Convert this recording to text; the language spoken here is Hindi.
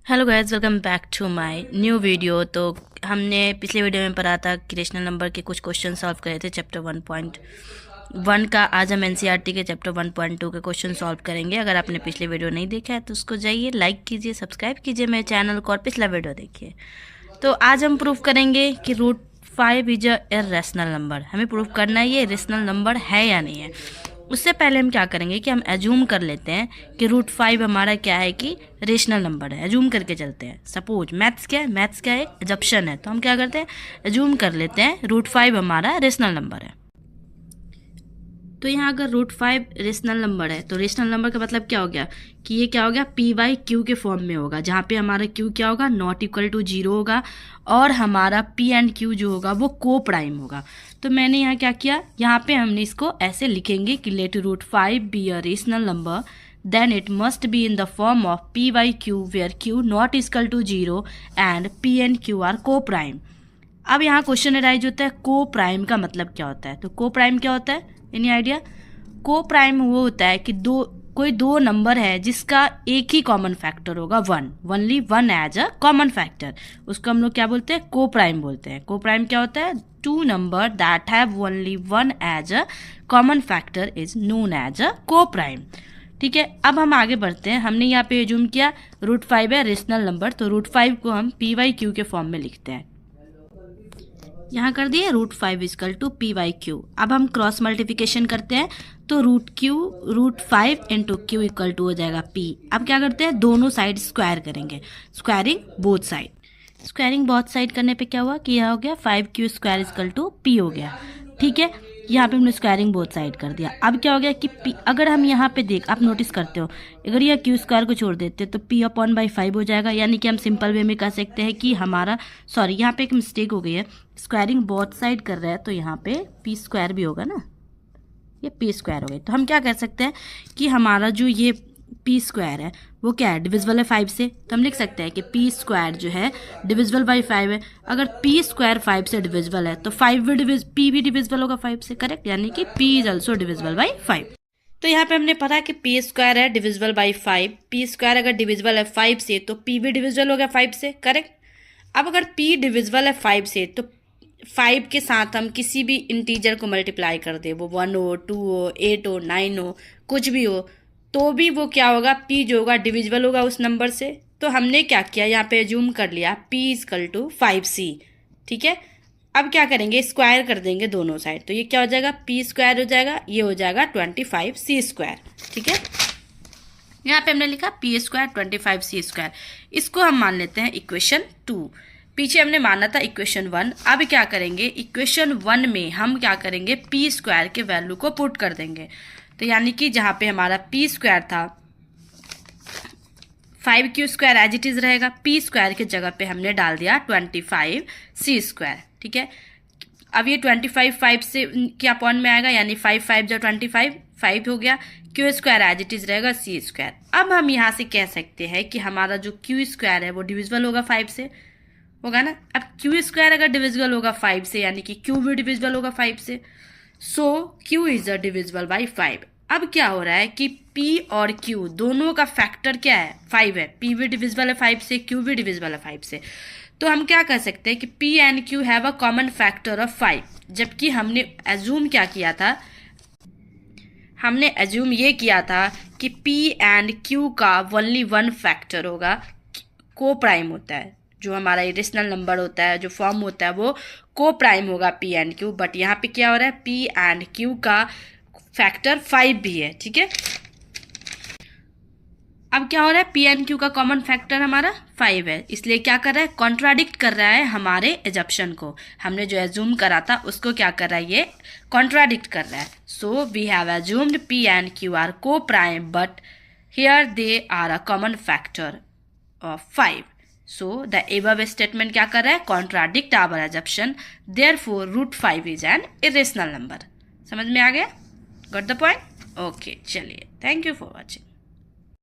Hello guys, welcome back to my new video. तो हमने पिछले वीडियो में पढ़ा था कि रेशनल नंबर के कुछ क्वेश्चन सॉल्व करे थे चैप्टर 1.1 का। आज हम एनसीईआरटी के चैप्टर 1.2 के क्वेश्चन सॉल्व करेंगे। अगर आपने पिछले वीडियो नहीं देखा है तो उसको जाइए, लाइक कीजिए, सब्सक्राइब कीजिए मेरे चैनल को और पिछला वीडियो देखिए। तो आज हम प्रूफ करेंगे कि √5 इज अ इर्रेशनल नंबर। हमें प्रूफ करना है ये रेशनल नंबर है या नहीं है। उससे पहले हम क्या करेंगे कि हम एज्यूम कर लेते हैं कि √5 हमारा क्या है कि रेशनल नंबर है। एज्यूम करके चलते हैं। सपोज मैथ्स क्या है, एक एजप्शन है। तो हम क्या करते हैं, एज्यूम कर लेते हैं √5 हमारा रेशनल नंबर है। तो यहाँ अगर √5 रेशनल नंबर है तो रेशनल नंबर का मतलब क्या हो गया कि ये क्या हो गया, p/q के फॉर्म में होगा, जहाँ पे हमारा q क्या होगा, ≠0 होगा और हमारा p एंड q जो होगा वो को प्राइम होगा। तो मैंने यहाँ क्या किया, यहाँ पे हमने इसको ऐसे लिखेंगे कि let √5 be a rational number then it must be in the form of p/q where q ≠0 and p and q are co-prime। अब यहाँ क्वेश्चन अराइज होता है को प्राइम का मतलब क्या होता है। तो को प्राइम क्या होता है, एनी आइडिया? को प्राइम वो होता है कि कोई दो नंबर है जिसका एक ही कॉमन फैक्टर होगा, only one as a common factor. उसको हम लोग क्या बोलते हैं, को प्राइम बोलते हैं। को प्राइम क्या होता है, two number that have only one as a common factor is known as a coprime. ठीक है, अब हम आगे बढ़ते हैं। हमने यहाँ पे एज्यूम किया √5 है रेशनल नंबर, तो √5 को हम p/q के फॉर्म में लिखते हैं। यहाँ कर दिए √5 = p/q। अब हम क्रॉस मल्टीप्लिकेशन करते हैं तो √5 × q = हो जाएगा p। अब क्या करते हैं, दोनों साइड स्क्वायर करेंगे, squaring both side. Squaring both side करने पे क्या हुआ कि यह हो गया 5q² = p हो गया। ठीक है, यहाँ पे हमने स्क्वायरिंग बोथ साइड कर दिया। अब क्या हो गया कि p, अगर हम यहाँ पे आप नोटिस करते हो, अगर यह q² को छोड़ देते तो p/5 हो जाएगा। यानी कि हम सिंपल वे में कह सकते हैं कि हमारा, सॉरी यहाँ पे एक मिस्टेक हो गई है, स्क्वायरिंग बोथ साइड कर रहा है तो यहाँ पे p² भी होगा ना, ये p² हो गई। तो हम क्या कह सकते हैं कि हमारा जो ये p² है वो क्या है, डिविजिबल है 5 से। तो हम लिख सकते हैं कि p² जो है डिविजिबल बाई 5 है। अगर p² 5 से डिविजिबल है तो p भी डिविजिबल होगा 5 से, करेक्ट। यानी कि p is also divisible by 5। तो यहाँ पे हमने पढ़ा कि p² है डिविजिबल बाई 5। p² अगर डिविजिबल है 5 से तो p भी डिविजिबल होगा 5 से, करेक्ट। अब अगर p डिविजिबल है 5 से तो 5 के साथ हम किसी भी इंटीजर को मल्टीप्लाई कर दे, वो 1 हो, 2 हो, 8 हो, 9 हो, कुछ भी हो, तो भी वो क्या होगा, p जो होगा डिविजिबल होगा उस नंबर से। तो हमने क्या किया, यहाँ पे एज्यूम कर लिया p = 5c। ठीक है, अब क्या करेंगे, स्क्वायर कर देंगे दोनों साइड। तो ये क्या हो जाएगा, p² हो जाएगा, ये हो जाएगा 25c²। ठीक है, यहाँ पे हमने लिखा p² 25c²। इसको हम मान लेते हैं इक्वेशन 2। पीछे हमने माना था इक्वेशन 1। अब क्या करेंगे, इक्वेशन 1 में हम क्या करेंगे, p² के वैल्यू को पुट कर देंगे। तो यानी कि जहाँ पे हमारा p² था 5q² एज इट इज रहेगा, p² के जगह पे हमने डाल दिया 25c²। ठीक है, अब ये 25 5 से क्या अपॉन में आएगा, यानी 5 5 जो 25, 5 हो गया। q² एज इट इज रहेगा c²। अब हम यहाँ से कह सकते हैं कि हमारा जो q² है वो डिविजिबल होगा 5 से, होगा ना। अब q² अगर डिविजिबल होगा 5 से यानी कि q भी डिविजिबल होगा 5 से। सो q is a divisible by 5। अब क्या हो रहा है कि p और q दोनों का फैक्टर क्या है, 5 है। p भी डिविजिबल है 5 से, q भी डिविजिबल है 5 से। तो हम क्या कर सकते हैं कि p and q have a common factor of 5। जबकि हमने एज्यूम क्या किया था, हमने एज्यूम ये किया था कि p एंड q का ओनली वन फैक्टर होगा, को प्राइम होता है। जो हमारा इरेशनल नंबर होता है, जो फॉर्म होता है वो को प्राइम होगा p एंड q। बट यहाँ पे क्या हो रहा है, p एंड q का फैक्टर 5 भी है। ठीक है, अब क्या हो रहा है, p एंड q का कॉमन फैक्टर हमारा 5 है, इसलिए क्या कर रहा है, कॉन्ट्राडिक्ट कर रहा है हमारे एजप्शन को। हमने जो एज्यूम करा था उसको क्या कर रहा है, ये कॉन्ट्राडिक्ट कर रहा है। So we have assumed p and q are co prime but here they are a common factor of 5। So the above statement क्या कर रहा है, contradict our assumption, therefore √5 is an irrational number। समझ में आ गया, got the point? Okay, चलिए, thank you for watching।